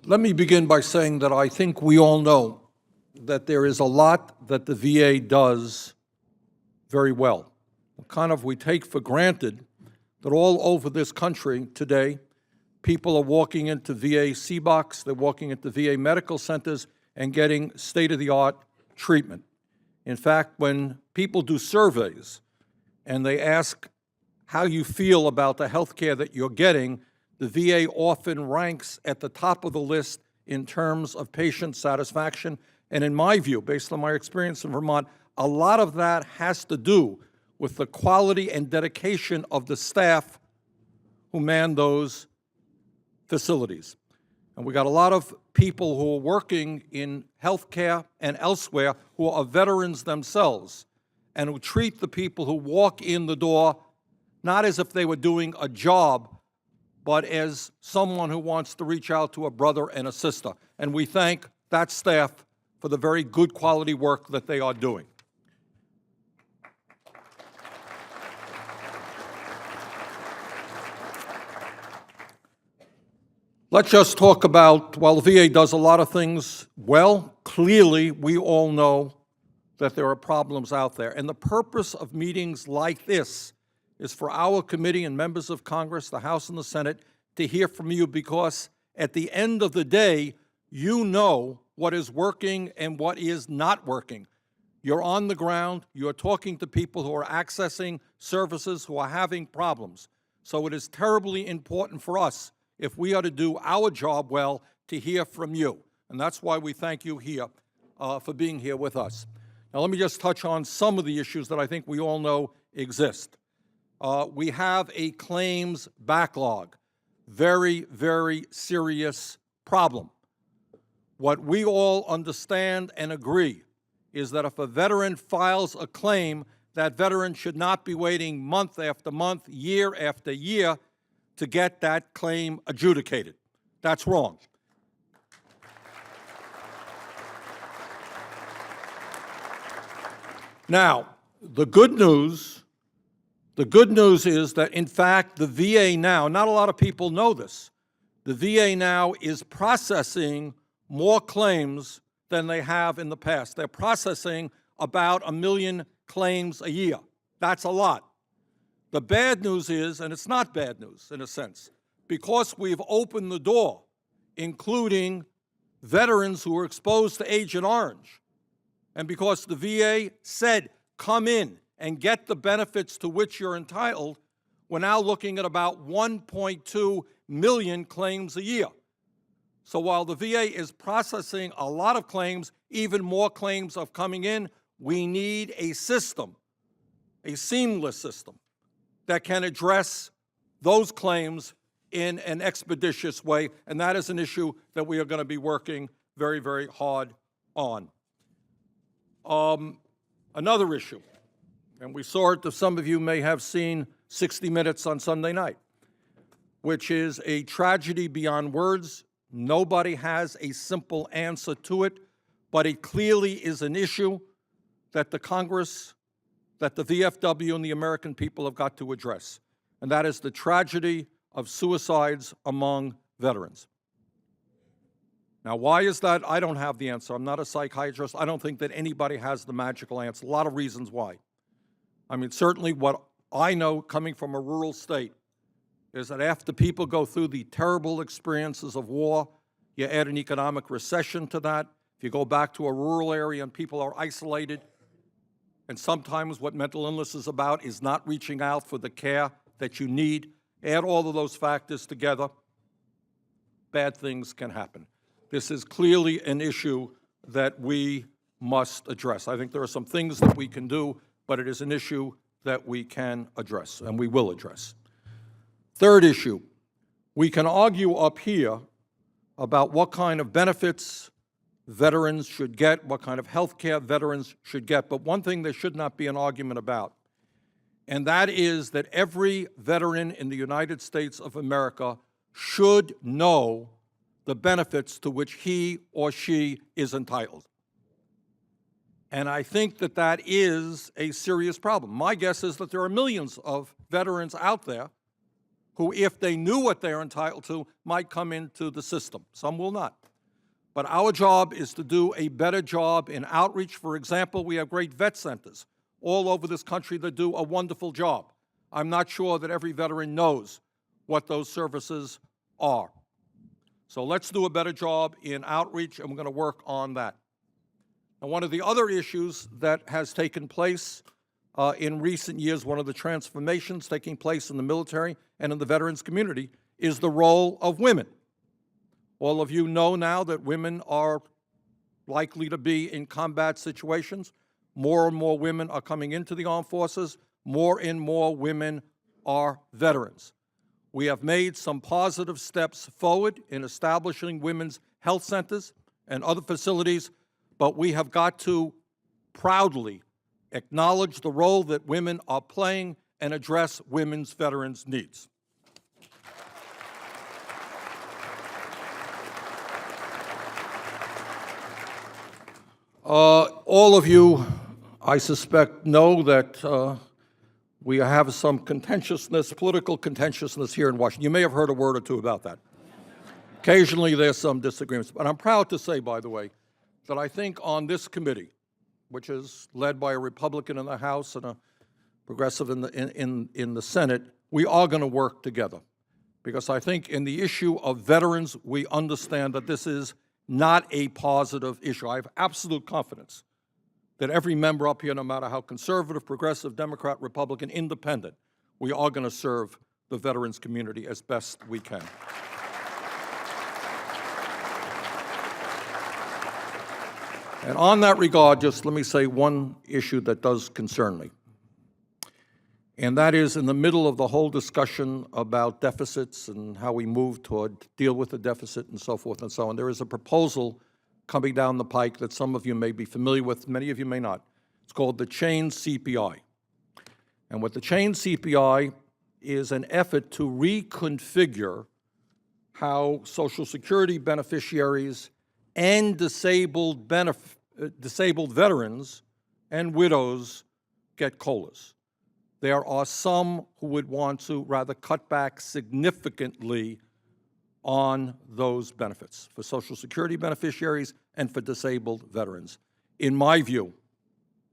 Let me begin by saying that I think we all know that there is a lot that the VA does very well. We take for granted that all over this country today, people are walking into VA CBOCs, they're walking into VA medical centers and getting state-of-the-art treatment. In fact, when people do surveys and they ask how you feel about the health care that you're getting, the VA often ranks at the top of the list in terms of patient satisfaction. And in my view, based on my experience in Vermont, a lot of that has to do with the quality and dedication of the staff who man those facilities. And we got a lot of people who are working in healthcare and elsewhere who are veterans themselves and who treat the people who walk in the door not as if they were doing a job, but as someone who wants to reach out to a brother and a sister. And we thank that staff for the very good quality work that they are doing. Let's just talk about, while the VA does a lot of things well, clearly we all know that there are problems out there. And the purpose of meetings like this is for our committee and members of Congress, the House and the Senate, to hear from you, because at the end of the day, you know what is working and what is not working. You're on the ground, you're talking to people who are accessing services, who are having problems. So it is terribly important for us, if we are to do our job well, to hear from you. And that's why we thank you here for being here with us. Now let me just touch on some of the issues that I think we all know exist. We have a claims backlog. Very, very serious problem. What we all understand and agree is that if a veteran files a claim, that veteran should not be waiting month after month, year after year to get that claim adjudicated. That's wrong. Now, the good news is that, in fact, the VA now, not a lot of people know this, the VA now is processing more claims than they have in the past. They're processing about 1 million claims a year. That's a lot. The bad news is, and it's not bad news in a sense, because we've opened the door, including veterans who were exposed to Agent Orange, and because the VA said, come in and get the benefits to which you're entitled, we're now looking at about 1.2 million claims a year. So while the VA is processing a lot of claims, even more claims are coming in, we need a system, a seamless system, that can address those claims in an expeditious way, and that is an issue that we are going to be working very, very hard on. Another issue, and we saw it, some of you may have seen 60 Minutes on Sunday night, which is a tragedy beyond words. Nobody has a simple answer to it, but it clearly is an issue that the Congress, that the VFW and the American people have got to address, and that is the tragedy of suicides among veterans. Now, why is that? I don't have the answer. I'm not a psychiatrist. I don't think that anybody has the magical answer. A lot of reasons why. I mean, certainly what I know coming from a rural state is that after people go through the terrible experiences of war, you add an economic recession to that. If you go back to a rural area and people are isolated, and sometimes what mental illness is about is not reaching out for the care that you need, add all of those factors together, bad things can happen. This is clearly an issue that we must address. I think there are some things that we can do, but it is an issue that we can address, and we will address. Third issue, we can argue up here about what kind of benefits veterans should get, what kind of health care veterans should get, but one thing there should not be an argument about, and that is that every veteran in the United States of America should know the benefits to which he or she is entitled. And I think that that is a serious problem. My guess is that there are millions of veterans out there who, if they knew what they're entitled to, might come into the system. Some will not. But our job is to do a better job in outreach. For example, we have great vet centers all over this country that do a wonderful job. I'm not sure that every veteran knows what those services are. So let's do a better job in outreach, and we're going to work on that. And one of the other issues that has taken place in recent years, one of the transformations taking place in the military and in the veterans community, is the role of women. All of you know now that women are likely to be in combat situations. More and more women are coming into the armed forces. More and more women are veterans. We have made some positive steps forward in establishing women's health centers and other facilities, but we have got to proudly acknowledge the role that women are playing and address women's veterans' needs. All of you, I suspect, know that we have some contentiousness, political contentiousness here in Washington. You may have heard a word or two about that. Occasionally there's some disagreements. But I'm proud to say, by the way, that I think on this committee, which is led by a Republican in the House and a progressive in the Senate, we are going to work together. Because I think in the issue of veterans, we understand that this is not a positive issue. I have absolute confidence that every member up here, no matter how conservative, progressive, Democrat, Republican, independent, we are going to serve the veterans community as best we can. And on that regard, just let me say one issue that does concern me. And that is, in the middle of the whole discussion about deficits and how we move toward deal with the deficit and so forth and so on, there is a proposal coming down the pike that some of you may be familiar with, many of you may not. It's called the chain CPI. And what the chain CPI is an effort to reconfigure how Social Security beneficiaries and disabled veterans and widows get COLAs. There are some who would want to rather cut back significantly on those benefits for Social Security beneficiaries and for disabled veterans. In my view,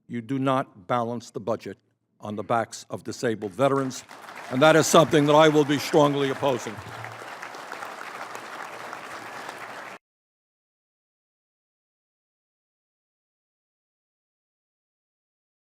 you do not balance the budget on the backs of disabled veterans, and that is something that I will be strongly opposing.